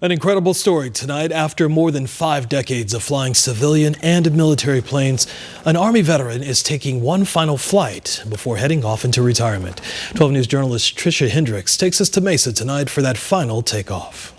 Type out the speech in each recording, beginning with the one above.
An incredible story tonight. After more than 5 decades of flying civilian and military planes, an Army veteran is taking one final flight before heading off into retirement. 12 News journalist Tricia Hendricks takes us to Mesa tonight for that final takeoff.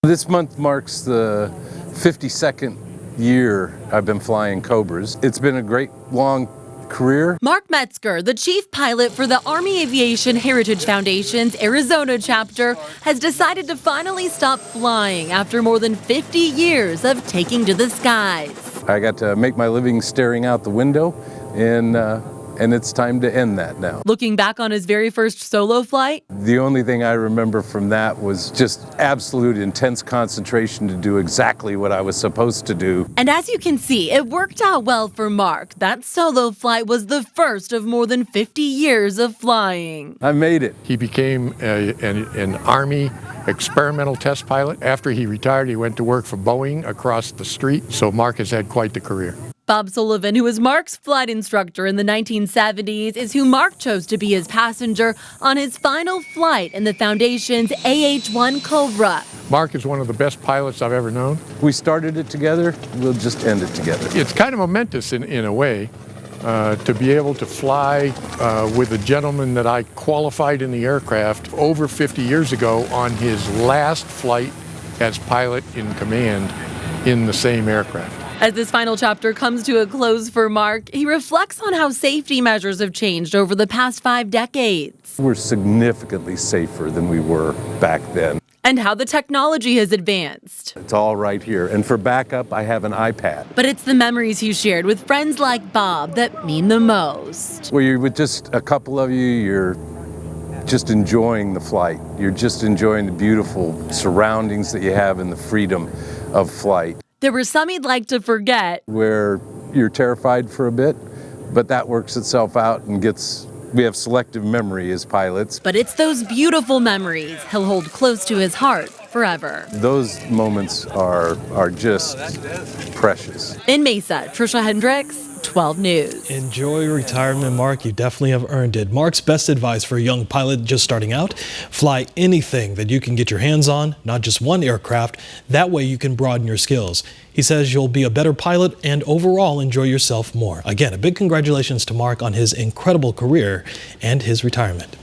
This month marks the 52nd year I've been flying Cobras. It's been a great long career. Mark Metzger, the chief pilot for the Army Aviation Heritage Foundation's Arizona chapter, has decided to finally stop flying after more than 50 years of taking to the skies. I got to make my living staring out the window, and it's time to end that now. Looking back on his very first solo flight, The only thing I remember from that was just absolute intense concentration to do exactly what I was supposed to do. and as you can see, it worked out well for Mark. That solo flight was the first of more than 50 years of flying. I made it. He became an Army experimental test pilot. After he retired, he went to work for Boeing across the street. So Mark has had quite the career. Bob Sullivan, who was Mark's flight instructor in the 1970s, is who Mark chose to be his passenger on his final flight in the Foundation's AH-1 Cobra. Mark is one of the best pilots I've ever known. We started it together, we'll just end it together. It's kind of momentous in a way to be able to fly with a gentleman that I qualified in the aircraft over 50 years ago on his last flight as pilot in command in the same aircraft. As this final chapter comes to a close for Mark, he reflects on how safety measures have changed over the past 5 decades. We're significantly safer than we were back then. And how the technology has advanced. It's all right here. And for backup, I have an iPad. But it's the memories he shared with friends like Bob that mean the most. Where you're with just a couple of you, you're just enjoying the flight. You're just enjoying the beautiful surroundings that you have and the freedom of flight. There were some he'd like to forget. Where you're terrified for a bit, but that works itself out and we have selective memory as pilots. But it's those beautiful memories he'll hold close to his heart forever. Those moments are just precious. In Mesa, Tricia Hendricks, 12 News. Enjoy retirement, Mark. You definitely have earned it. Mark's best advice for a young pilot just starting out: fly anything that you can get your hands on, not just one aircraft. That way you can broaden your skills. He says you'll be a better pilot and overall enjoy yourself more. Again, a big congratulations to Mark on his incredible career and his retirement.